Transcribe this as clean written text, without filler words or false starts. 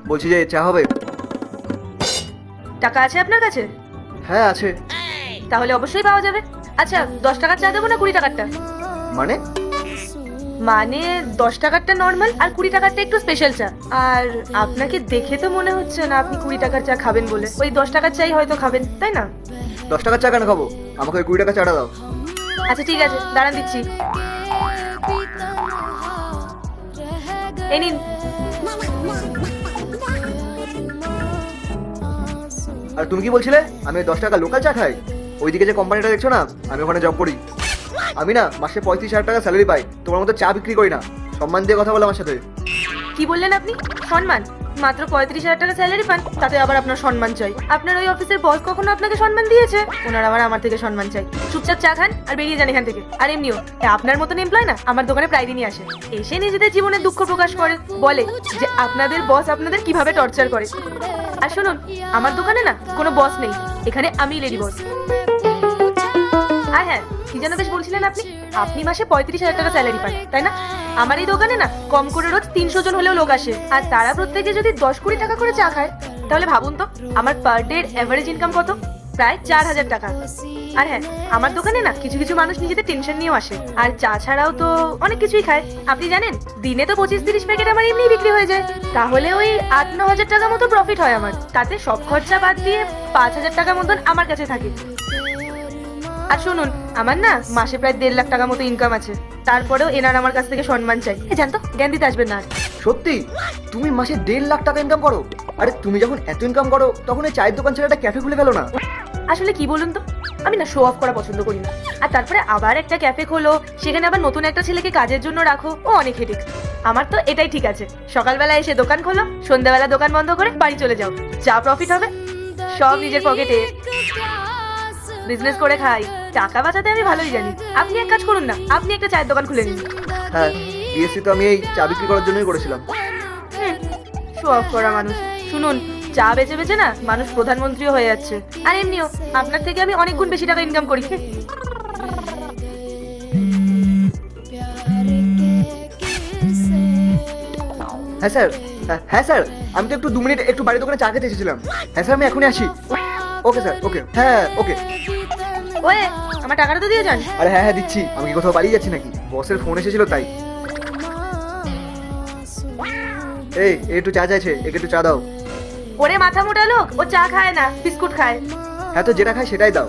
বলছি যে চা হবে? টাকা আছে আপনার কাছে? হ্যাঁ আছে। তাহলে অবশ্যই পাওয়া যাবে। আচ্ছা 10 টাকার চা দেবো না 20 টাকারটা? মানে? মানে 10 টাকারটা নর্মাল আর 20 টাকারটা একটু স্পেশাল চা। আর আপনাকে দেখে তো মনে হচ্ছে না আপনি 20 টাকার চা খাবেন বলে, ওই 10 টাকার চাই হয়তো খাবেন, তাই না? 10 টাকার চা কেন খাবো? আমাকে ওই 20 টাকা চাটা দাও। আচ্ছা ঠিক আছে, দাঁড়ান দিচ্ছি। এই নিন। আর তুমি কি বলছিলে আমি 10 টাকা লোকাল চা খাই? ওইদিকে যে কোম্পানিটা দেখছো না, আমি ওখানে জব করি। আমি না মাসে 35,000 টাকা স্যালারি পাই, তোমার মতো চা বিক্রি করি না। সম্মান দিয়ে কথা বলো আমার সাথে। কি বললেন আপনি? সম্মান? মাত্র 35,000 টাকা স্যালারি পান, তাতে আবার আপনার সম্মান চাই? আপনার ওই অফিসের বস কখনো আপনাকে সম্মান দিয়েছে? ওনার আবার আমার থেকে সম্মান চাই? চুপচাপ চা খান আর বেরিয়ে যান এখান থেকে। আর এমনিও আপনার মতন এমপ্লয় না আমার দোকানে প্রায় দিনই আসে, এসে নিজেদের জীবনের দুঃখ প্রকাশ করে, বলে যে আপনাদের বস আপনাদের কিভাবে টর্চার করে। আর শুনুন, আমার দোকানে না কোনো বস নেই, এখানে আমি লেডি বস। আর হ্যাঁ, কি যেন বেশ বলছিলেন আপনি? আপনি মাসে 35,000 টাকা স্যালারি পান, তাই না? আমার এই দোকানে না কম করে রোজ 300 জন হলেও লোক আসে, আর তারা প্রত্যেকে যদি 10-20 টাকা করে চা খায়, তাহলে ভাবুন তো আমার পার ডে এভারেজ ইনকাম কত? প্রায় 4,000 টাকা। আর হ্যাঁ, আমার দোকানে না কিছু কিছু মানুষ নিজেদের টেনশন নিয়েও আসে, আর চা ছাড়াও তো অনেক কিছুই খায়। আপনি জানেন দিনে তো 25-30 প্যাকেট আমার এমনি বিক্রি হয়ে যায়, তাহলে ওই 8-9 হাজার টাকা মতো প্রফিট হয় আমার। তাতে সব খরচা বাদ দিয়ে 5,000 টাকা মতন আমার কাছে থাকে। আর শুনুন, আমার না মাসে প্রায় 1.5 লাখ টাকা মতো ইনকাম আছে, তারপরেও এনার আমার কাছ থেকে সম্মান চাই। জানতো জ্ঞান দিতে আসবেন না। সত্যি? তুমি মাসে 1.5 লাখ টাকা ইনকাম করো? আরে তুমি যখন এত ইনকাম করো তখন এই চায়ের দোকান ছেড়ে একটা ক্যাফে খুলে ফেলো না? আসলে কি বলুন তো, আমি না শো অফ করা পছন্দ করি না। আর তারপরে আবার একটা ক্যাফে খোলো, সেখানে আবার নতুন একটা ছেলেকে কাজের জন্য রাখো, ও অনেক হেডেক। আমার তো এটাই ঠিক আছে, সকালবেলা এসে দোকান খোলো, সন্ধ্যাবেলা দোকান বন্ধ করে বাড়ি চলে যাও। যা প্রফিট হবে সব নিজের পকেটে। বিজনেস করে খাই, টাকা বাঁচাতে আমি ভালোই জানি। আপনি এক কাজ করুন না, আপনি একটা চায়ের দোকান খুলে নিন। হ্যাঁ, বিএসসি তো আমি এই চা বিক্রি করার জন্যই করেছিলাম। শো অফ করা মানুষ। শুনুন, চা বেচে বেচে না মানুষ প্রধানমন্ত্রীও হয়ে যাচ্ছে, আর এমনিও আপনার থেকে আমি অনেক গুণ বেশি টাকা ইনকাম করি। হ্যাঁ স্যার। হ্যাঁ স্যার, আমি তো একটু 2 মিনিট একটু বাড়ির দোকানে চা খেতে এসেছিলাম। হ্যাঁ স্যার, আমি এখনই আসি। ওকে স্যার, ওকে। হ্যাঁ ওকে। ওয়ে, আমার টাকাটা তো দিয়ে যান। আরে হ্যাঁ হ্যাঁ দিচ্ছি। আমি কি কোথাও পালিয়ে যাচ্ছি নাকি? বসের ফোন এসেছিল তাই। এই একটু চা চাইছে, একে একটু চা দাও। ওরে মাথা মোটা লোক, ও চা খায় না, বিস্কুট খায়। হ্যাঁ তো যেটা খাই সেটাই দাও।